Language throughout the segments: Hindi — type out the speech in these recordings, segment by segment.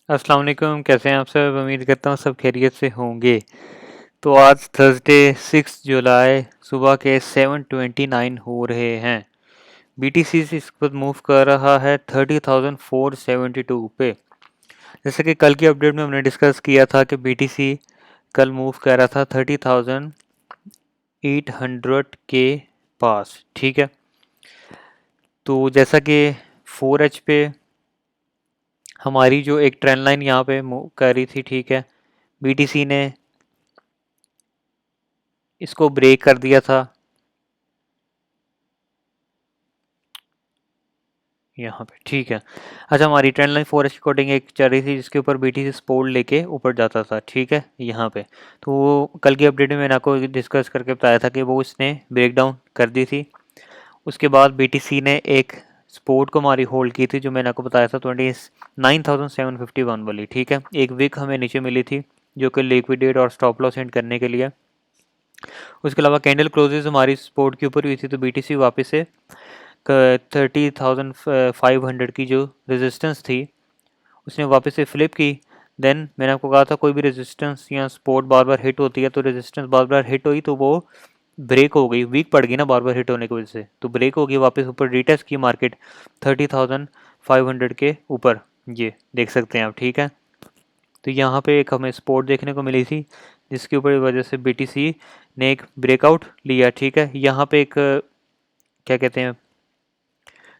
अस्सलाम वालेकुम, कैसे हैं आप सब? उम्मीद करता हूँ सब खैरियत से होंगे। तो आज थर्सडे 6 जुलाई सुबह के 7:29 हो रहे हैं। बीटीसी इस पर मूव कर रहा है 30,472 पे। जैसे कि कल की अपडेट में हमने डिस्कस किया था कि बीटीसी कल मूव कर रहा था 30,800 के पास। ठीक है, तो जैसा कि 4H पे हमारी जो एक ट्रेंड लाइन यहाँ पे मूव कर रही थी, ठीक है, बीटीसी ने इसको ब्रेक कर दिया था यहाँ पे। ठीक है, अच्छा, हमारी ट्रेंड लाइन 4H की कोडिंग एक चल रही थी जिसके ऊपर बीटीसी सपोर्ट लेके ऊपर जाता था। ठीक है, यहाँ पे तो वो कल की अपडेट में मैंने आपको डिस्कस करके बताया था कि वो इसने ब्रेक डाउन कर दी थी। उसके बाद बीटीसी ने एक सपोर्ट को हमारी होल्ड की थी जो मैंने आपको बताया था 29,751 वाली। ठीक है, एक विक हमें नीचे मिली थी जो कि लिक्विडेट और स्टॉप लॉस एंड करने के लिए। उसके अलावा कैंडल क्लोजेस हमारी सपोर्ट के ऊपर हुई थी, तो बीटीसी वापस से 30,500 की जो रेजिस्टेंस थी उसने वापस से फ्लिप की। देन मैंने आपको कहा था कोई भी रेजिस्टेंस या सपोर्ट बार बार हिट होती है, तो रेजिस्टेंस बार बार हिट हुई तो वो ब्रेक हो गई, वीक पड़ गई ना बार बार हिट होने की वजह से, तो ब्रेक हो गई, वापस ऊपर रिटेस्ट की मार्केट 30,500 के ऊपर, ये देख सकते हैं आप। ठीक है, तो यहाँ पे एक हमें सपोर्ट देखने को मिली थी जिसके ऊपर वजह से बीटीसी ने एक ब्रेकआउट लिया। ठीक है, यहाँ पे एक क्या कहते हैं,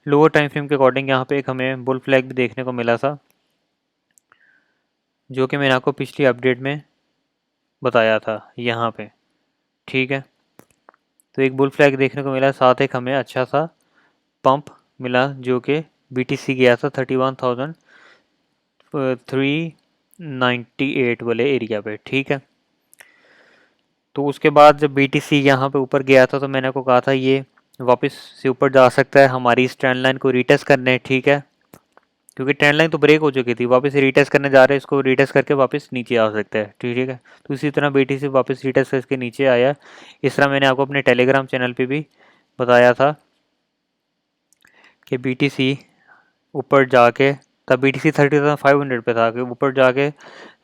लोअर टाइम फ्रेम के अकॉर्डिंग यहाँ पे एक हमें बुल फ्लैग भी देखने को मिला था जो कि मैंने आपको पिछली अपडेट में बताया था यहाँ पे। ठीक है, तो एक बुल फ्लैग देखने को मिला, साथ एक हमें अच्छा सा पंप मिला जो कि बीटीसी गया था 31,398 वाले एरिया पे। ठीक है, तो उसके बाद जब बीटीसी यहाँ पे ऊपर गया था तो मैंने आपको कहा था ये वापस से ऊपर जा सकता है हमारी इस ट्रेंड लाइन को रीटेस्ट करने। ठीक है, क्योंकि ट्रेंड लाइन तो ब्रेक हो चुकी थी, वापस रीटेस्ट करने जा रहे हैं, इसको रीटेस्ट करके वापस नीचे आ सकता है। ठीक है, तो इसी तरह बीटीसी वापस रीटेस्ट करके नीचे आया। इस तरह मैंने आपको अपने टेलीग्राम चैनल पे भी बताया था कि बीटीसी ऊपर जाके, तब बीटीसी 30,500 पे था, कि ऊपर जाके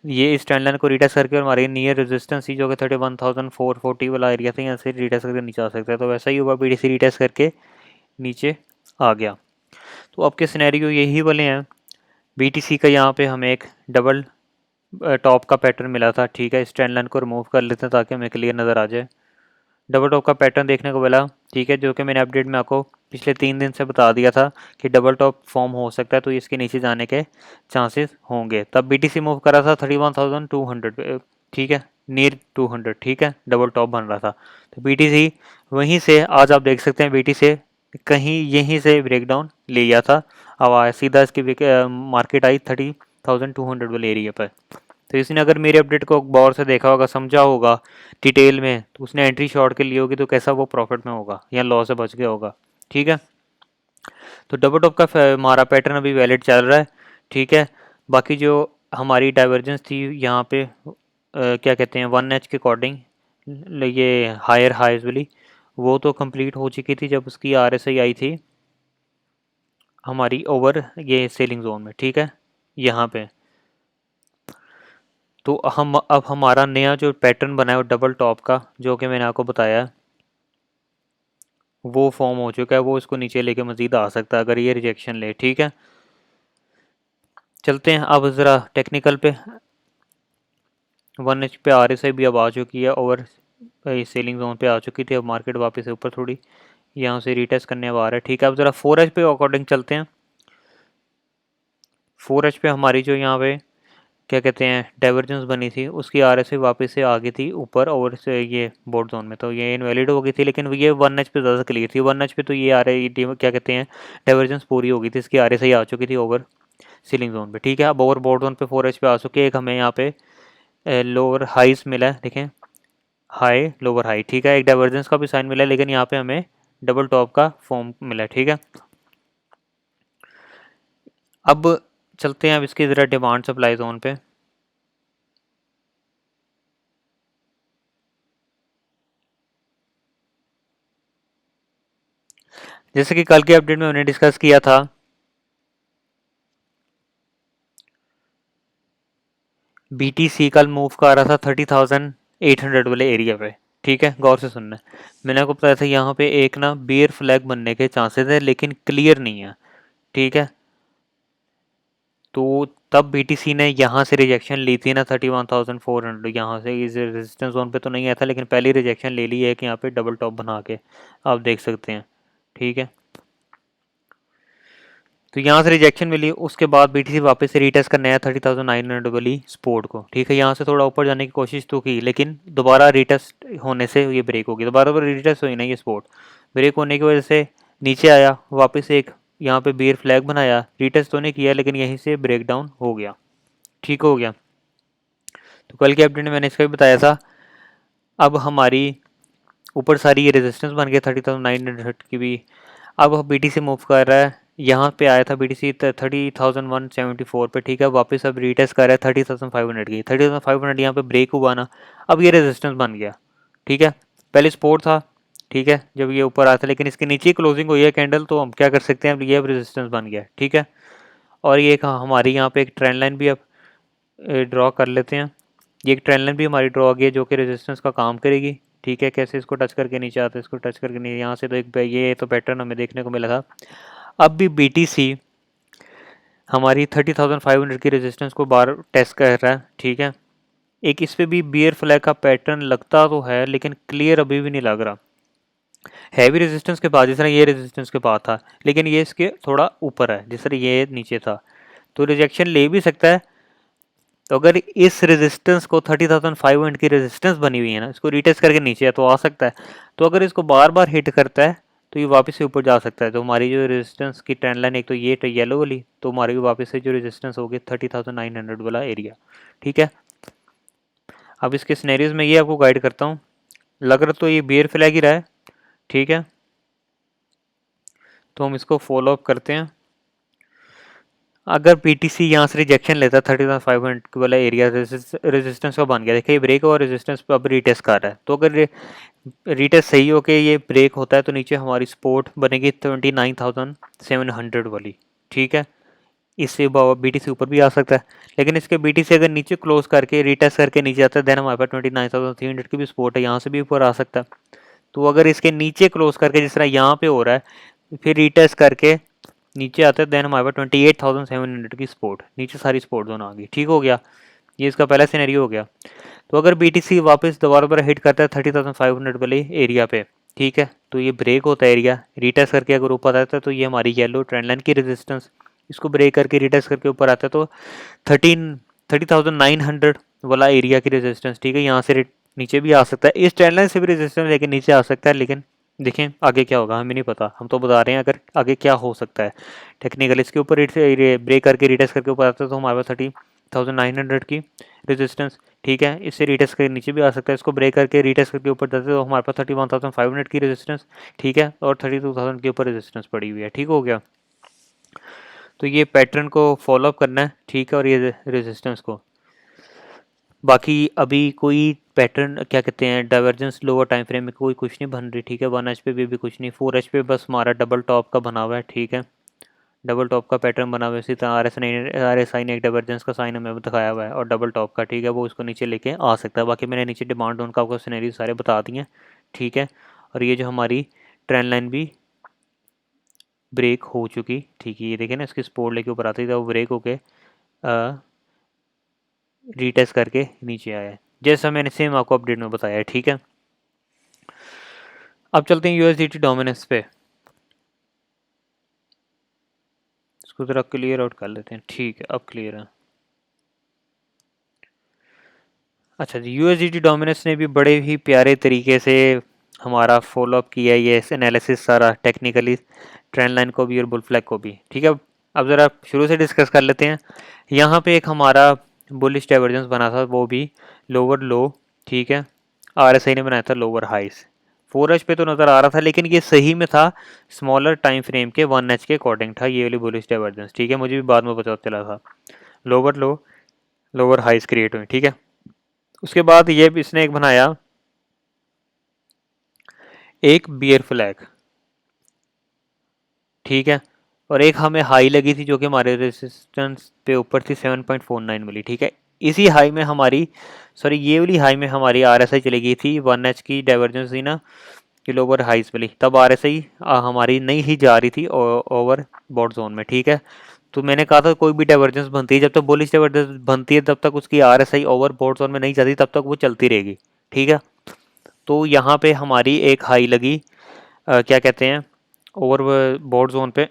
ये इस ट्रेंड लाइन को रीटेस्ट करके और हमारी नियर रेजिस्टेंस थी जो कि 31,440 वाला एरिया था, यहाँ से रीटेस्ट करके नीचे आ सकता है। तो वैसा ही हुआ, बीटीसी रीटेस्ट करके नीचे आ गया। तो अब के सिनेरियो यही वाले हैं। बीटीसी का यहाँ पे हमें एक डबल टॉप का पैटर्न मिला था। ठीक है, इस ट्रेंड लाइन को रिमूव कर लेते हैं ताकि हमें क्लियर नज़र आ जाए। डबल टॉप का पैटर्न देखने को मिला, ठीक है, जो कि मैंने अपडेट में आपको पिछले 3 दिन से बता दिया था कि डबल टॉप फॉर्म हो सकता है, तो इसके नीचे जाने के चांसेस होंगे। तब बीटीसी मूव करा था 31,200 पे। ठीक है, नियर 200। ठीक है, डबल टॉप बन रहा था, तो बीटीसी वहीं से आज आप देख सकते हैं बीटी से कहीं यहीं से ब्रेकडाउन ले लिया था। अब आया सीधा इसकी मार्केट आई 30,200 वाले एरिया पर। तो इसने अगर मेरे अपडेट को गौर से देखा होगा, समझा होगा डिटेल में, तो उसने एंट्री शॉर्ट के लिए होगी, तो कैसा वो प्रॉफिट में होगा या लॉस से बच गया होगा। ठीक है, तो डबल टॉप का हमारा पैटर्न अभी वैलिड चल रहा है। ठीक है, बाकी जो हमारी डाइवर्जेंस थी यहाँ पे क्या कहते हैं 1H के अकॉर्डिंग, ये हायर हाइज वाली, वो तो कंप्लीट हो चुकी थी जब उसकी RSI आई थी हमारी ओवर ये सेलिंग जोन में। ठीक है, यहाँ पे तो हम अब हमारा नया जो पैटर्न बना है वो डबल टॉप का, जो कि मैंने आपको बताया, वो फॉर्म हो चुका है। वो इसको नीचे लेके मजीद आ सकता है अगर ये रिजेक्शन ले। ठीक है, चलते हैं अब ज़रा टेक्निकल पे। 1H पे RSI भी अब आ चुकी है, ओवर सेलिंग जोन पे आ चुकी थी, अब मार्केट वापस ऊपर थोड़ी यहाँ से रीटेस्ट करने अब आ रहा है। ठीक है, अब ज़रा 4H पे अकॉर्डिंग चलते हैं। 4H पे हमारी जो यहाँ पे क्या कहते हैं डाइवर्जेंस बनी थी, उसकी RSI वापस से आ गई थी ऊपर और से ये बोर्ड जोन में, तो ये इनवैलिड हो गई थी, लेकिन ये 1H पे ज़्यादा क्लियर थी। 1H पे तो ये आ रही क्या कहते हैं डाइवर्जेंस पूरी हो गई थी, इसकी RSI आ चुकी थी ओवर सीलिंग जोन पे। ठीक है, अब ओवर बोर्ड जोन पे 4H पे आ चुके हैं। एक हमें यहाँ पे लोअर हाइस मिला है, देखें, हाई लोअर हाई। ठीक है, एक डाइवर्जेंस का भी साइन मिला है, लेकिन यहाँ पे हमें डबल टॉप का फॉर्म मिला है। ठीक है, अब चलते हैं अब इसकी ज़रा डिमांड सप्लाई जोन पे। जैसे कि कल के अपडेट में हमने डिस्कस किया था BTC कल मूव कर रहा था 30,800 वाले एरिया पे, ठीक है, गौर से सुनना। मैंने आपको बताया था यहाँ पे एक ना बियर फ्लैग बनने के चांसेस है, लेकिन क्लियर नहीं है, ठीक है। तो तब BTC ने यहाँ से रिजेक्शन ली थी ना 31,400, यहाँ से इस रेजिस्टेंस जोन पे तो नहीं आया था, लेकिन पहली रिजेक्शन ले ली है कि यहाँ पे डबल टॉप बना के आप देख सकते हैं, ठीक है। तो यहाँ से रिजेक्शन मिली, उसके बाद BTC वापस से रीटेस्ट करने आया 30,900 वाली सपोर्ट को, ठीक है। यहाँ से थोड़ा ऊपर जाने की कोशिश तो की, लेकिन दोबारा रीटेस्ट होने से ये ब्रेक हो गई, दोबारा रीटेस्ट हुई ना ये सपोर्ट, ब्रेक होने की वजह से नीचे आया वापस एक, यहाँ पे बियर फ्लैग बनाया, रीटेस्ट तो नहीं किया, लेकिन यहीं से ब्रेक डाउन हो गया, ठीक हो गया। तो कल के अपडेट में मैंने इसका भी बताया था। अब हमारी ऊपर सारी ये रेजिस्टेंस बन गया 30,900 की भी। अब BTC मूव कर रहा है, यहाँ पे आया था BTC 30,174 पे, ठीक है। वापस अब रीटेस्ट कर रहा है 30,500 की, 30,500 यहाँ पे ब्रेक हुआ ना, अब ये रेजिस्टेंस बन गया, ठीक है। पहले सपोर्ट था, ठीक है, जब ये ऊपर आता, लेकिन इसके नीचे क्लोजिंग हुई है कैंडल, तो हम क्या कर सकते हैं, अब ये रेजिस्टेंस बन गया, ठीक है। और ये हमारी यहाँ पे एक ट्रेंड लाइन भी अब ड्रॉ कर लेते हैं। ये एक ट्रेंड लाइन भी हमारी ड्रॉ आ गई है जो कि रेजिस्टेंस का काम करेगी, ठीक है। कैसे इसको टच करके नीचे आते हैं, इसको टच करके नहीं, यहाँ से तो एक ये तो पैटर्न हमें देखने को मिला था। अब भी BTC हमारी 30,500 की रेजिस्टेंस को बार टेस्ट कर रहा है, ठीक है। एक इस पे भी बियर फ्लैग का पैटर्न लगता तो है, लेकिन क्लियर अभी भी नहीं लग रहा। हैवी रेजिस्टेंस के बाद, जिस तरह ये रेजिस्टेंस के बाद था, लेकिन ये इसके थोड़ा ऊपर है, जिस तरह ये नीचे था, तो रिजेक्शन ले भी सकता है। तो अगर इस रेजिस्टेंस को 30,500 की रेजिस्टेंस बनी हुई है ना, इसको रीटेस्ट करके नीचे है तो आ सकता है। तो अगर इसको बार बार हिट करता है तो ये वापस से ऊपर जा सकता है। तो हमारी जो रेजिस्टेंस की ट्रेंड लाइन, एक तो ये तो येलो वाली, तो हमारी वापस से जो रेजिस्टेंस होगी 30,900 वाला एरिया, ठीक है। अब इसके सिनेरियोज में ये आपको गाइड करता हूँ। लग रहा तो ये बियर फ्लैग ही रहा है, ठीक है। तो हम इसको फॉलो अप करते हैं। अगर BTC यहाँ से रिजेक्शन लेता है 30,500 वाला एरिया रेजिस्टेंस का बन गया, देखिए ये ब्रेक और रेजिस्टेंस पे अब रीटेस्ट कर रहा है, तो अगर रीटेस्ट सही हो के ये ब्रेक होता है तो नीचे हमारी सपोर्ट बनेगी 29,700 वाली, ठीक है। इससे BTC ऊपर भी आ सकता है, लेकिन इसके BTC अगर नीचे क्लोज करके रीटेस्ट करके नीचे आता है, देन हमारे पास 29,300 की भी सपोर्ट है, यहाँ से भी ऊपर आ सकता है। तो अगर इसके नीचे क्लोज करके, जिस तरह यहाँ पे हो रहा है, फिर रीटेस्ट करके नीचे आता है, देन हमारे पास 28,700 की सपोर्ट, नीचे सारी सपोर्ट जोन आ गई, ठीक हो गया। ये इसका पहला सिनेरियो हो गया। तो अगर BTC वापस दोबारा हिट करता है 30,500 वाले एरिया पे, ठीक है, तो ये ब्रेक होता है एरिया, रीटेस्ट करके अगर ऊपर आता है तो ये हमारी येलो ट्रेंड लाइन की रेजिस्टेंस, इसको ब्रेक करके रीटेस्ट करके ऊपर आता है तो 30,900 वाला एरिया की रेजिस्टेंस, ठीक है। यहाँ से नीचे भी आ सकता है, इस ट्रेंड लाइन से भी रेजिस्टेंस लेके नीचे आ सकता है, लेकिन देखें आगे क्या होगा हमें नहीं पता, हम तो बता रहे हैं अगर आगे क्या हो सकता है। टेक्निकल इसके ऊपर ब्रेक करके रीटेस्ट करके ऊपर आता है तो हमारे पास 30,900 की रेजिस्टेंस, ठीक है। इससे रीटेस्ट करके नीचे भी आ सकता है, इसको ब्रेक करके रीटेस्ट करके ऊपर जाते तो हमारे पास 31,500 की रेजिस्टेंस, ठीक है, और 32,000 के ऊपर रेजिस्टेंस पड़ी हुई है, ठीक हो गया। तो ये पैटर्न को फॉलो अप करना है, ठीक है, और ये रेजिस्टेंस को। बाकी अभी कोई पैटर्न क्या कहते हैं, डाइवर्जेंस लोअर टाइम फ्रेम में कोई कुछ नहीं बन रही, ठीक है। 1H पे भी कुछ नहीं, 4H पे बस हमारा डबल टॉप का बना हुआ है, ठीक है। डबल टॉप का पैटर्न बना हुआ है, इसी तरह RSI ने एक डाइवर्जेंस का साइन हमें दिखाया हुआ है और डबल टॉप का, ठीक है, वो उसको नीचे लेके आ सकता है। बाकी मैंने नीचे डिमांड जोन का आपको सिनेरियो सारे बता दिए हैं, ठीक है। और ये जो हमारी ट्रेंड लाइन भी ब्रेक हो चुकी, ठीक है, ये देखें ना, इसकी सपोर्ट लेके ऊपर आती थी, वो ब्रेक होके रीटेस्ट करके नीचे आया है, जैसा मैंने सेम आपको अपडेट में बताया है, ठीक है। अब चलते हैं USDT डोमिनेंस पे, इसको ज़रा क्लियर आउट कर लेते हैं, ठीक है, अब क्लियर है। अच्छा जी, USDT डोमिनेंस ने भी बड़े ही प्यारे तरीके से हमारा फॉलो अप किया है, ये एनालिसिस सारा टेक्निकली, ट्रेंड लाइन को भी और बुल फ्लैग को भी, ठीक है। अब ज़रा शुरू से डिस्कस कर लेते हैं। यहाँ पे एक हमारा बुलिश डाइवर्जेंस बना था, वो भी लोअर लो, ठीक है। RSI ने बनाया था लोअर हाइस, 4H पे तो नज़र आ रहा था, लेकिन ये सही में था स्मॉलर टाइम फ्रेम के 1H के अकॉर्डिंग था ये वाली बुलिश डाइवर्जेंस, ठीक है। मुझे भी बाद में पता चला था लोअर लो लोअर हाइस क्रिएट हुई, ठीक है। उसके बाद ये इसने एक बनाया एक बियर फ्लैग, ठीक है। और एक हमें हाई लगी थी जो कि हमारे रेजिस्टेंस पे ऊपर थी 7.49 मिली, ठीक है। इसी हाई में हमारी, सॉरी ये वाली हाई में हमारी RSI चली गई थी 1H की डाइवर्जेंस थी ना, कि लोअर हाइस वाली, तब RSI हमारी नहीं ही जा रही थी ओवर बॉट जोन में, ठीक है। तो मैंने कहा था कोई भी डाइवर्जेंस बनती है, जब तक बुलिश डाइवर्जेंस बनती है तब तक उसकी RSI ओवर बॉट जोन में नहीं जाती, तब तक वो चलती रहेगी, ठीक है। तो यहाँ पे हमारी एक हाई लगी, क्या कहते हैं, ओवर बॉट जोन पे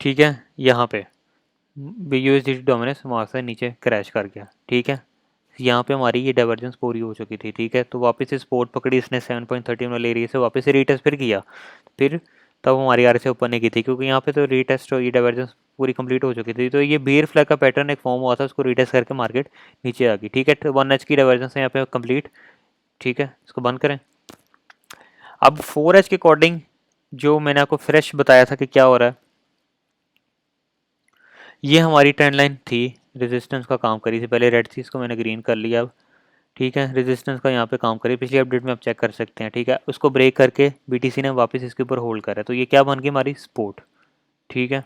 ठीक है। यहाँ पे USDT डोमिनेंस वहाँ से नीचे क्रैश कर गया, ठीक है। यहाँ पे हमारी ये डाइवर्जेंस पूरी हो चुकी थी, ठीक है। तो वापस से सपोर्ट पकड़ी इसने 7.13 वाले एरिया से, वापस से रीटेस्ट फिर किया, फिर तब हमारी RSI ऊपर नहीं की थी, क्योंकि यहाँ पे तो रीटेस्ट और ये डाइवर्जेंस पूरी कंप्लीट हो चुकी थी। तो ये बियर फ्लैग का पैटर्न एक फॉर्म हुआ था, उसको रीटेस्ट करके मार्केट नीचे आ गई, ठीक है। 1H की डाइवर्जेंस है यहाँ पे कंप्लीट, ठीक है। इसको बंद करें। अब 4H के अकॉर्डिंग जो मैंने आपको फ्रेश बताया था कि क्या हो रहा है, ये हमारी ट्रेंड लाइन थी, रेजिस्टेंस का काम करी थी पहले, रेड थी, इसको मैंने ग्रीन कर लिया अब, ठीक है। रेजिस्टेंस का यहाँ पे काम करी, पिछली अपडेट में आप चेक कर सकते हैं, ठीक है। उसको ब्रेक करके BTC ने वापस इसके ऊपर होल्ड करा, तो ये क्या बन गई हमारी सपोर्ट, ठीक है।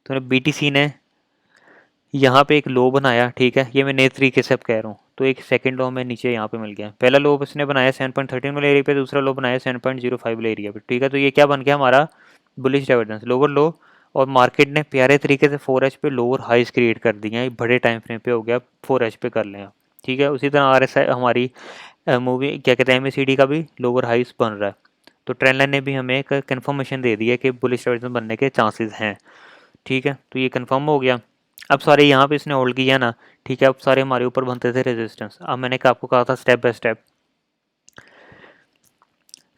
तो BTC ने यहाँ पे एक लो बनाया, ठीक है। ये मैं नए तरीके से अब कह रहा हूँ, तो एक सेकंड लो में नीचे यहाँ पे मिल गया, पहला लो उसने बनाया 7.13 वाले एरिया पे, दूसरा लो बनाया 7.05 वाले एरिया पे, ठीक है। तो ये क्या बन गया हमारा बुलिश डाइवर्जेंस, लोअर लो, और मार्केट ने प्यारे तरीके से 4H पे लोअर हाइस क्रिएट कर दिए हैं, बड़े टाइम फ्रेम पे हो गया, 4H पे कर लें, ठीक है। उसी तरह RSI हमारी मूवी क्या कहते हैं MACD का भी लोअर हाइस बन रहा है। तो ट्रेंड लाइन ने भी हमें एक कंफर्मेशन दे दी है कि बुलिश डाइवर्जेंस बनने के चांसेस हैं, ठीक है। तो ये कंफर्म हो गया। अब सारे यहाँ पे इसने होल्ड किया ना, ठीक है। अब सारे हमारे ऊपर बनते थे रेजिस्टेंस। अब मैंने आपको कहा था स्टेप बाय स्टेप,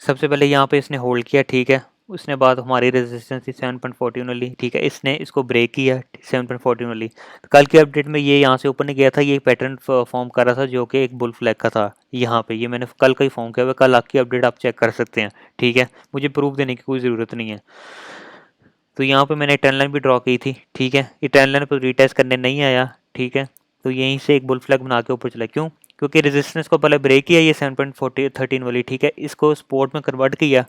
सबसे पहले यहाँ पे इसने होल्ड किया, ठीक है। उसने बाद हमारी रेजिस्टेंस थी 7.14 वाली, ठीक है। इसने इसको ब्रेक किया 7.14 वाली। तो कल की अपडेट में ये यहाँ से ऊपर नहीं गया था, ये पैटर्न फॉर्म कर रहा था जो कि एक बुल फ्लैग का था, यहाँ पे ये मैंने कल का ही फॉर्म किया हुआ, कल आपकी अपडेट आप चेक कर सकते हैं, ठीक है। मुझे प्रूफ देने की कोई ज़रूरत नहीं है। तो यहाँ पे मैंने ट्रेंड लाइन भी ड्रॉ की थी, ठीक है। ये ट्रेंड लाइन पर रीटेस्ट करने नहीं आया, ठीक है। तो यहीं से एक बुल फ्लैग बना के ऊपर चला, क्यों? क्योंकि रेजिस्टेंस को पहले ब्रेक किया ये 7.13 वाली, ठीक है। इसको सपोर्ट में कन्वर्ट किया,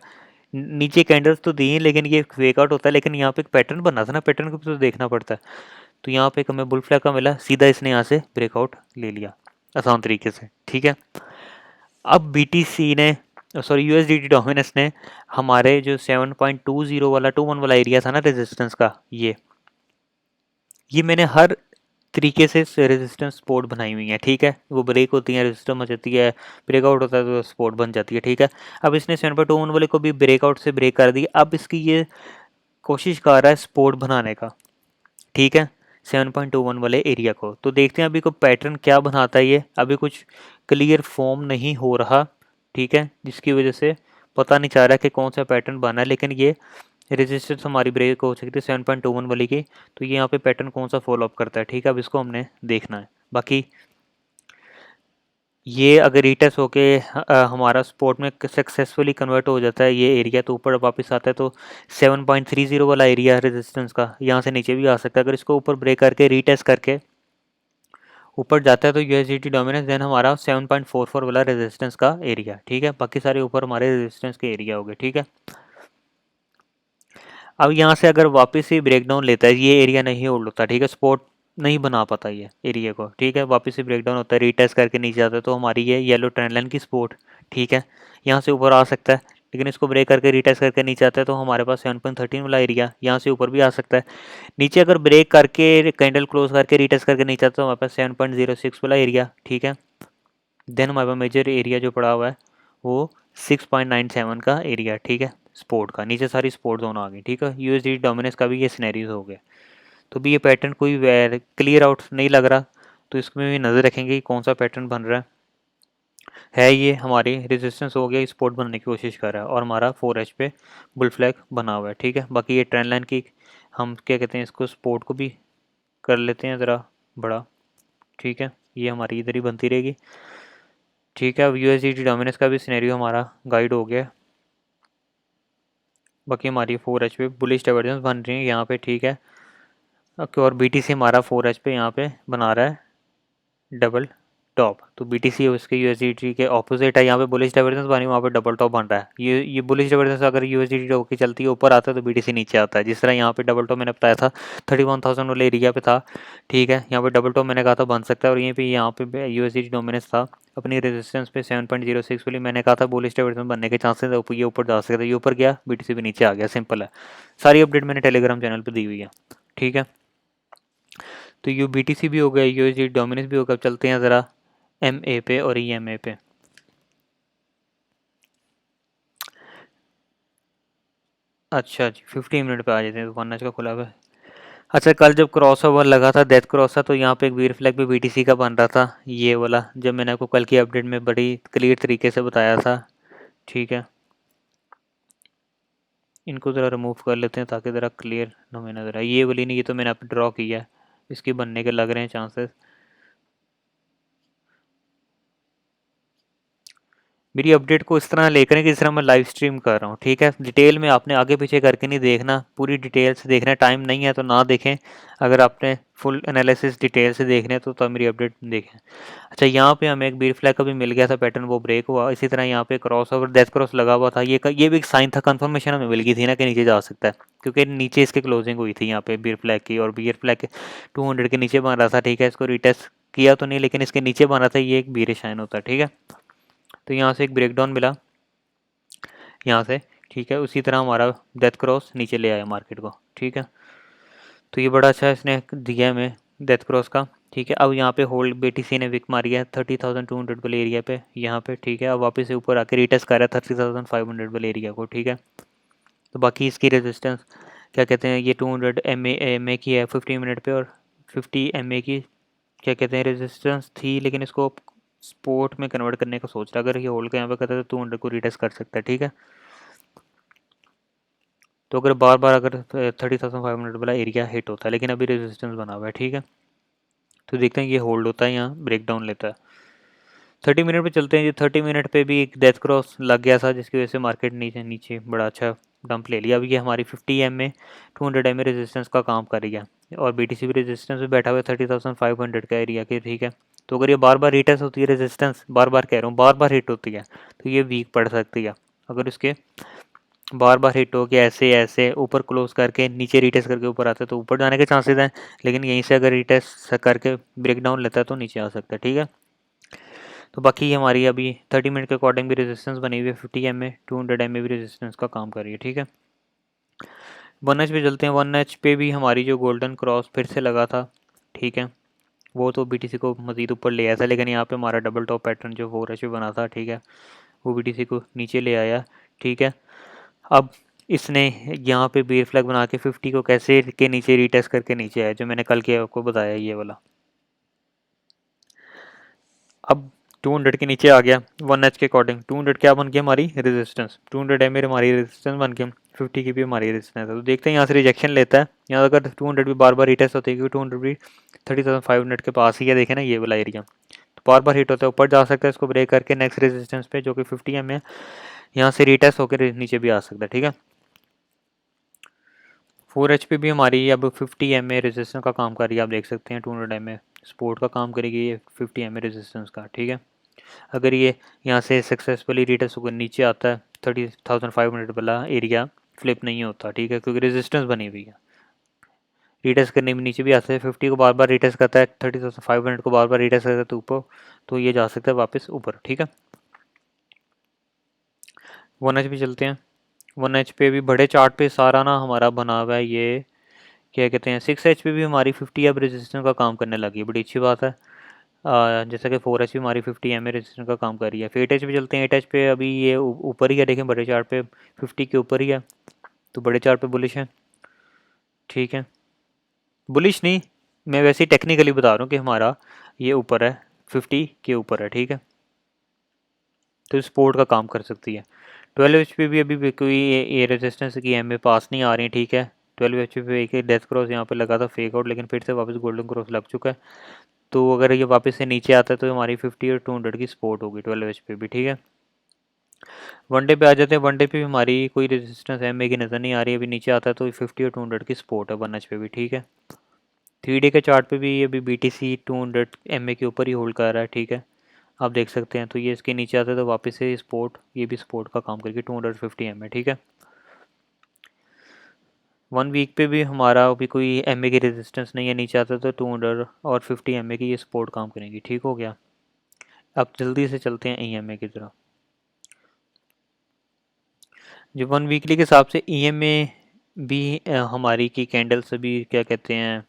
नीचे कैंडल्स तो दी लेकिन ये फेकआउट होता है, लेकिन यहाँ पे एक पैटर्न बना था ना, पैटर्न को भी तो देखना पड़ता है। तो यहाँ पे हमें बुल फ्लैग का मिला, सीधा इसने यहाँ से ब्रेकआउट ले लिया आसान तरीके से, ठीक है। अब BTC ने, सॉरी USDT डोमिनेंस ने हमारे जो 7.20 वाला 21 वाला एरिया था ना रेजिस्टेंस का, ये मैंने हर तरीके से रेजिस्टेंस सपोर्ट बनाई हुई है, ठीक है। वो ब्रेक होती है, रेजिस्टेंस हो जाती है, ब्रेकआउट होता है तो सपोर्ट बन जाती है, ठीक है। अब इसने 7.21 वाले को भी ब्रेकआउट से ब्रेक कर दिया, अब इसकी ये कोशिश कर रहा है सपोर्ट बनाने का, ठीक है, 7.21 वाले एरिया को। तो देखते हैं अभी को पैटर्न क्या बनाता है ये, अभी कुछ क्लियर फॉर्म नहीं हो रहा, ठीक है, जिसकी वजह से पता नहीं चल रहा कि कौन सा पैटर्न बना है। लेकिन ये रेजिस्टेंस हमारी ब्रेक हो सकती है 7.21 वाली की, तो ये यहाँ पे पैटर्न कौन सा फॉलो अप करता है, ठीक है। अब इसको हमने देखना है। बाकी ये अगर रीटेस्ट होके हमारा सपोर्ट में सक्सेसफुली कन्वर्ट हो जाता है ये एरिया, तो ऊपर वापस आता है, तो 7.30 वाला एरिया रेजिस्टेंस का यहाँ से नीचे भी आ सकता है। अगर इसको ऊपर ब्रेक करके रीटेस्ट करके ऊपर जाता है तो USDT डोमिनेंस, देन हमारा 7.44 वाला रेजिस्टेंस का एरिया, ठीक है। बाकी सारे ऊपर हमारे रेजिस्टेंस के एरिया हो गए, ठीक है। अब यहाँ से अगर वापस ही ब्रेकडाउन लेता है, ये एरिया नहीं होल्ड होता, ठीक है, सपोर्ट नहीं बना पाता ये एरिया को, ठीक है। वापस ही ब्रेकडाउन होता है, रीटेस्ट करके नीचे आता है, तो हमारी ये येलो ट्रेंड लाइन की सपोर्ट, ठीक है, यहाँ से ऊपर आ सकता है। लेकिन इसको ब्रेक करके रीटेस्ट करके नीचे आता है, तो हमारे पास 7.13 वाला एरिया यहाँ से ऊपर भी आ सकता है। नीचे अगर ब्रेक करके कैंडल क्लोज करके रीटेस्ट करके नीचे आता है, तो हमारे पास 7.06 वाला एरिया, ठीक है। देन हमारे पास मेजर एरिया जो पड़ा हुआ है वो 6.97 का एरिया, ठीक है, सपोर्ट का। नीचे सारी सपोर्ट जोन आ गई, ठीक है। USD डोमिनेंस का भी ये सिनेरियोज हो गया। तो भी ये पैटर्न कोई क्लियर आउट नहीं लग रहा, तो इसमें भी नज़र रखेंगे कि कौन सा पैटर्न बन रहा है। ये हमारी रेजिस्टेंस हो गया, सपोर्ट बनने की कोशिश कर रहा है, और हमारा 4H पे बुल फ्लैग बना हुआ है, ठीक है। बाकी ये ट्रेंड लाइन की हम क्या कहते हैं, इसको सपोर्ट को भी कर लेते हैं ज़रा बड़ा, ठीक है। ये हमारी इधर ही बनती रहेगी, ठीक है। अब USDT डोमिनेंस का भी सिनेरियो हमारा गाइड हो गया। बाकी हमारी 4H पे बुलिश डाइवर्जेंस बन रही है यहाँ पे, ठीक है। ओके, और BTC हमारा 4H पे यहाँ पे बना रहा है डबल टॉप, तो बीटीसी उसके यूएसडीटी के ऑपोजिट है, यहाँ पे बुलिश डाइवर्जेंस बनी, वहाँ पे डबल टॉप बन रहा है। ये बुलिश डाइवर्जेंस अगर यूएसडीटी होकर चलती है ऊपर आता है तो बीटीसी नीचे आता है, जिस तरह यहाँ पे डबल टॉप मैंने बताया था 31,000 वाले एरिया पे था, ठीक है। यहाँ पे डबल टॉप मैंने कहा था बन सकता है, और यहीं पे यहाँ पे यूएसडीटी डोमिनेंस था अपनी रेजिस्टेंस पे 7.06 वाली, मैंने कहा था बुलिश डाइवर्जेंस बनने के चांसेस है, ये ऊपर जा सकता है, ये ऊपर गया, बीटीसी भी नीचे आ गया, सिंपल है। सारी अपडेट मैंने टेलीग्राम चैनल पर दी हुई है, ठीक है। तो यू बीटीसी भी हो गया, यूएसडी डोमिनेंस भी होगा। अब चलते हैं ज़रा एमए पे और ईएमए पे। अच्छा जी 15 मिनट पे आ जाते हैं, तो 1 का खुला हुआ है। अच्छा, कल जब क्रॉस ओवर लगा था, डेथ क्रॉस था, तो यहाँ पे एक वीर फ्लैग भी बीटीसी का बन रहा था, ये वाला, जब मैंने आपको कल की अपडेट में बड़ी क्लियर तरीके से बताया था, ठीक है। इनको ज़रा रिमूव कर लेते हैं ताकि ज़रा क्लियर हमें नज़र आए। ये वाली नहीं, ये तो मैंने आप ड्रॉ किया है, इसके बनने के लग रहे हैं चांसेस। मेरी अपडेट को इस तरह लेकर कि जिस तरह मैं लाइव स्ट्रीम कर रहा हूँ, ठीक है। डिटेल में आपने आगे पीछे करके नहीं देखना, पूरी डिटेल से देखना है। टाइम नहीं है तो ना देखें, अगर आपने फुल एनालिसिस डिटेल से देखने हैं तो तब मेरी अपडेट देखें। अच्छा, यहाँ पे हमें एक बीर फ्लैग का भी मिल गया था पैटर्न, वो ब्रेक हुआ। इसी तरह यहाँ पे क्रॉस ओवर डेथ क्रॉस लगा हुआ था, ये भी एक साइन था, कंफर्मेशन हमें मिल गई थी ना कि नीचे जा सकता है, क्योंकि नीचे इसकी क्लोजिंग हुई थी यहाँ पे बीर फ्लैग की, और बीर फ्लैग के 200 के नीचे बन रहा था, ठीक है। इसको रिटेस्ट किया तो नहीं, लेकिन इसके नीचे बन रहा था, ये एक बीर शाइन होता है, ठीक है। तो यहाँ से एक ब्रेकडाउन मिला यहाँ से, ठीक है। उसी तरह हमारा डेथ क्रॉस नीचे ले आया मार्केट को, ठीक है। तो ये बड़ा अच्छा इसने दिया है हमें डेथ क्रॉस का, ठीक है। अब यहाँ पे होल्ड बीटीसी ने विक मारी है 30,200 वाले एरिया पे, यहाँ पे, ठीक है। अब वापस से ऊपर आके रिटेस्ट कर रहा है 30,500 वाले एरिया को, ठीक है। तो बाकी इसकी रेजिस्टेंस क्या कहते हैं, ये 200 एम ए की है 15 मिनट पे, और 50 एम ए की क्या कहते हैं रेजिस्टेंस थी, लेकिन इसको स्पोर्ट में कन्वर्ट करने का सोच रहा है। अगर ये होल्ड का यहाँ पे करता है तो 200 को रिटेस्ट कर सकता है, ठीक है। तो अगर बार बार अगर 30,500 वाला एरिया हिट होता है, लेकिन अभी रेजिस्टेंस बना हुआ है, ठीक है। तो देखते हैं ये होल्ड होता है, यहाँ ब्रेक डाउन लेता है। 30 मिनट पे चलते हैं। ये 30 मिनट पे भी एक डेथ क्रॉस लग गया था, जिसकी वजह से मार्केट नीचे नीचे बड़ा अच्छा डंप ले लिया। अब ये हमारी 50 एम में 200 एम में रेजिस्टेंस का काम कर रही है, और बीटीसी भी रेजिस्टेंस में बैठा हुआ है 30,500 का एरिया के, ठीक है। तो अगर ये बार बार रिटेस्ट होती है, रेजिस्टेंस बार बार कह रहा हूँ, बार बार हिट होती है, तो ये वीक पड़ सकती है। अगर इसके बार बार हिट हो के ऐसे ऐसे ऊपर क्लोज करके नीचे रिटेस्ट करके ऊपर आता है तो ऊपर जाने के चांसेस हैं, लेकिन यहीं से अगर रिटेस्ट करके ब्रेक डाउन लेता है तो नीचे आ सकता है, ठीक है। तो बाकी हमारी अभी 30 मिनट के अकॉर्डिंग भी रेजिस्टेंस बनी हुई है 50 एम में, 200 एम में भी रेजिस्टेंस का काम कर रही है, ठीक है। 1 एच पे चलते हैं। 1 एच पे भी हमारी जो गोल्डन क्रॉस फिर से लगा था, ठीक है। वो तो बीटीसी को मज़ीद ऊपर ले आया था, लेकिन यहाँ पे हमारा डबल टॉप पैटर्न जो 4 एच पे बना था, ठीक है, वो बीटीसी को नीचे ले आया, ठीक है। अब इसने यहाँ पे बीयर फ्लैग बना के 50 को कैसे के नीचे रिटेस्ट करके नीचे आया, जो मैंने कल के आपको बताया ये वाला। अब 200 के नीचे आ गया 1 एच के अकॉर्डिंग। 200 क्या बन गया हमारी रेजिस्टेंस, 200 एम हमारी रेजिस्टेंस बन गया, 50 की भी हमारी रेजिस्टेंस है। तो देखते हैं यहाँ से रिजेक्शन लेता है, यहाँ अगर 200 भी बार बार रिटेस्ट होती है, क्योंकि 200 भी 30,500 के पास ही है, देखें ना ये वाला एरिया, तो बार बार हिट होता है, ऊपर जा सकता है, इसको ब्रेक करके नेक्स्ट रेजिस्टेंस पे जो कि 50 एम है, यहाँ से रिटेस्ट होकर नीचे भी आ सकता है, ठीक है। 4 एच भी हमारी अब 50 एम ए रेजिस्टेंस का काम कर रही है, आप देख सकते हैं 200 एम ए सपोर्ट का काम करेगी ये 50 एम ए रेजिस्टेंस का, ठीक है। अगर ये यहाँ से सक्सेसफुली रिटेस्ट होकर नीचे आता है 30,500 वाला एरिया फ्लिप नहीं होता, ठीक है, क्योंकि रेजिस्टेंस बनी हुई है। रिटेस्ट करने में नीचे भी आता है, 50 को बार बार रिटेस्ट करता है, 30,500 को बार बार रिटेस्ट करता है तो ऊपर, तो ये जा सकता है वापस ऊपर, ठीक है। 1 एच भी चलते हैं। 1 एच पे भी बड़े चार्ट पे सारा ना हमारा बना हुआ है, ये क्या कहते हैं 6 एच पे भी हमारी 50 अब रेजिस्टेंस का काम करने लगी है, बड़ी अच्छी बात है। जैसा कि 4 एच भी हमारी 50 एम ए रेजिस्टेंस का काम कर रही है। फिर 8 एच पे चलते हैं। 8 एच पे अभी ये ऊपर ही है, देखें बड़े चार्ट पे 50 के ऊपर ही है, तो बड़े चार्ट पे बुलिश है, ठीक है। बुलिश नहीं, मैं वैसे ही टेक्निकली बता रहा हूँ कि हमारा ये ऊपर है, 50 के ऊपर है, ठीक है। तो सपोर्ट का काम कर सकती है। 12 एच पे भी अभी भी कोई ये रेजिस्टेंस की एम ए पास नहीं आ रही, ठीक है। 12 एच पे एक डेथ क्रॉस यहाँ पे लगा था फेक आउट, लेकिन फिर से वापस गोल्डन क्रॉस लग चुका है। तो अगर ये वापस से नीचे आता है तो हमारी 50 और 200 की सपोर्ट होगी 12 एच पे भी, ठीक है। वनडे पे आ जाते हैं। वनडे पे भी हमारी कोई रेजिस्टेंस एम ए की नज़र नहीं आ रही, अभी नीचे आता है तो 50 और 200 की सपोर्ट है 1 एच पे भी, ठीक है। 3 डे के चार्ट पे भी ये अभी BTC 200 MA के ऊपर ही होल्ड कर रहा है, ठीक है, आप देख सकते हैं। तो ये इसके नीचे आता है तो वापस से सपोर्ट, ये भी सपोर्ट का काम करके 250 MA, ठीक है। 1 वीक पे भी हमारा अभी कोई MA की रेजिस्टेंस नहीं है, नीचे आता तो 250 MA की ये सपोर्ट काम करेंगी, ठीक हो गया। अब जल्दी से चलते हैं EMA की तरफ। जो 1 वीकली के हिसाब से EMA भी हमारी की कैंडल्स अभी क्या कहते हैं,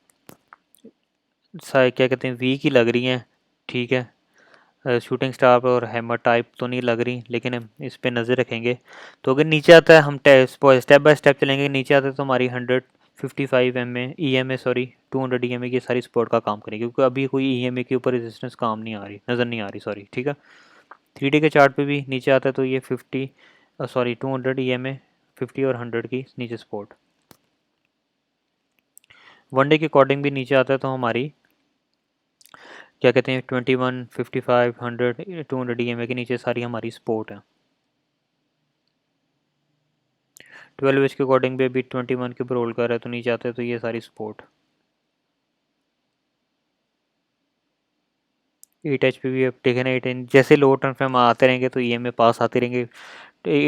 क्या कहते हैं, वीक ही लग रही हैं, ठीक है। शूटिंग स्टार और हैमर टाइप तो नहीं लग रही, लेकिन हम इस पे नज़र रखेंगे। तो अगर नीचे आता है हम स्टेप बाय स्टेप चलेंगे। नीचे आता है तो हमारी 155 MA EMA, सॉरी 200 EMA की सारी सपोर्ट का काम करेगी, क्योंकि अभी कोई EMA के ऊपर रेजिस्टेंस काम नहीं आ रही, नज़र नहीं आ रही, सॉरी, ठीक है। 3 डे के चार्ट पे भी नीचे आता है तो ये 200 EMA 50 और 100 की नीचे सपोर्ट। 1 डे के अकॉर्डिंग भी नीचे आता है तो हमारी क्या कहते हैं 21, 55, 100, 200 EMA के नीचे सारी हमारी सपोर्ट है। 12 एज के अकॉर्डिंग भी अभी 21 के ऊपर होल्ड कर रहा है तो नीचे आते हैं तो ये सारी सपोर्ट। 8 एच पे भी अब देखें ना, 8 जैसे लो टर्म पे हम आते रहेंगे तो EMA पास आते रहेंगे।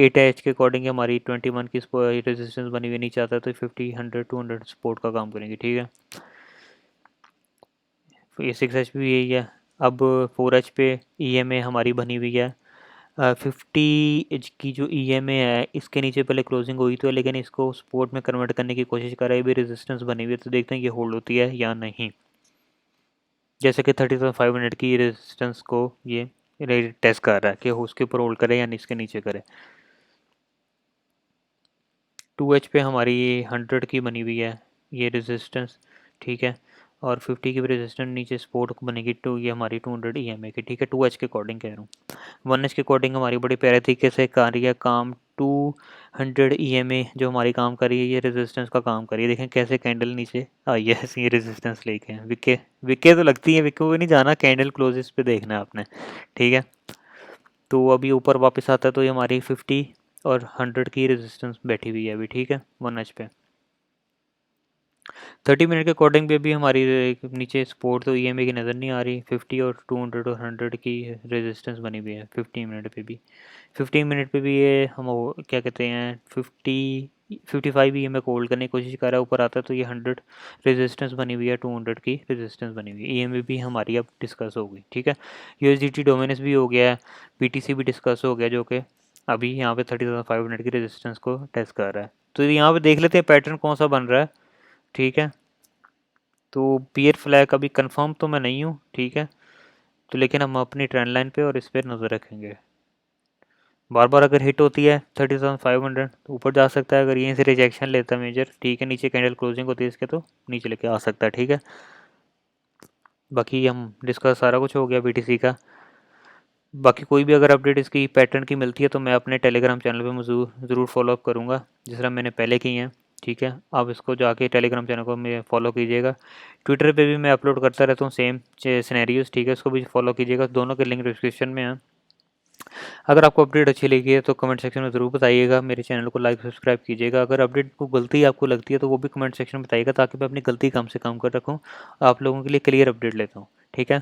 8 एच के अकॉर्डिंग हमारी 21 की रेजिस्टेंस बनी हुई, नीचे आता है तो 50, 100, 200 सपोर्ट का काम करेंगे, ठीक है। ये 6 एच पे भी यही है। अब 4 एच पे EMA हमारी बनी हुई है। 50 की जो EMA है इसके नीचे पहले क्लोजिंग हुई तो है, लेकिन इसको सपोर्ट में कन्वर्ट करने की कोशिश कर रहा है, भी रेजिस्टेंस बनी हुई है, तो देखते हैं ये होल्ड होती है या नहीं। जैसे कि 30,500 की रेजिस्टेंस को ये टेस्ट कर रहा है कि उसके ऊपर होल्ड करे या इसके नीचे करे। 2 एच पे हमारी 100 की बनी हुई है ये रेजिस्टेंस, ठीक है, और 50 की भी रेजिस्टेंस नीचे सपोर्ट बनेगी टू, ये हमारी 200 EMA की, ठीक है। 2 एच के अकॉर्डिंग कह रहा हूँ। 1 एच के अकॉर्डिंग हमारी बड़ी प्यारे तरीके से कर रही है काम। 200 EMA जो हमारी काम कर रही है ये रेजिस्टेंस का काम कर रही है। देखें कैसे कैंडल नीचे आई है, ये रेजिस्टेंस लेके विके विके तो लगती है, विके को नहीं जाना, कैंडल क्लोजेस पे देखना है आपने, ठीक है। तो अभी ऊपर वापस आता है तो ये हमारी 50 और 100 की रेजिस्टेंस बैठी हुई है अभी, ठीक है, 1 एच पे। 30 मिनट के अकॉर्डिंग भी अभी हमारी नीचे सपोर्ट तो EMA की नज़र नहीं आ रही। 50 और 200 और 100 की रेजिस्टेंस बनी हुई है 15 मिनट पे भी। 15 मिनट पे भी ये हम क्या कहते हैं 55 EMA को होल्ड करने की कोशिश कर रहा है। ऊपर आता है तो ये 100 रेजिस्टेंस बनी हुई है, 200 की रेजिस्टेंस बनी हुई है। EMA भी हमारी अब डिस्कस होगी, ठीक है। USDT डोमिनेंस भी हो गया है, BTC भी डिस्कस हो गया, जो कि अभी यहाँ पे 30,500 की रेजिस्टेंस को टेस्ट कर रहा है। तो यहाँ पे देख लेते हैं पैटर्न कौन सा बन रहा है, ठीक है। तो पियर फ्लैग अभी कंफर्म तो मैं नहीं हूँ, ठीक है, तो लेकिन हम अपनी ट्रेंड लाइन पे और इस पर नज़र रखेंगे। बार बार अगर हिट होती है 30,500 तो ऊपर जा सकता है। अगर यहीं से रिजेक्शन लेता है मेजर, ठीक है, नीचे कैंडल क्लोजिंग होती है इसके तो नीचे लेके आ सकता है, ठीक है। बाकी हम डिस्कस सारा कुछ हो गया BTC का। बाकी कोई भी अगर अपडेट इसकी पैटर्न की मिलती है तो मैं अपने टेलीग्राम चैनल पे ज़रूर फॉलोअप करूँगा, जिस तरह मैंने पहले की हैं, ठीक है। आप इसको जाके टेलीग्राम चैनल को मैं फॉलो कीजिएगा। ट्विटर पे भी मैं अपलोड करता रहता हूँ सेम सिनेरियोस, ठीक है, उसको भी फॉलो कीजिएगा। दोनों के लिंक डिस्क्रिप्शन में हैं। अगर आपको अपडेट अच्छी लगी है तो कमेंट सेक्शन में ज़रूर बताइएगा। मेरे चैनल को लाइक सब्सक्राइब कीजिएगा। अगर अपडेट को गलती आपको लगती है तो वो भी कमेंट सेक्शन में बताइएगा, ताकि मैं अपनी गलती कम से कम कर रखूँ, आप लोगों के लिए क्लियर अपडेट लेता हूँ, ठीक है।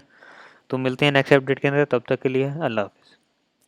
तो मिलते हैं नेक्स्ट अपडेट के अंदर, तब तक के लिए अल्लाह हाफ़िज़।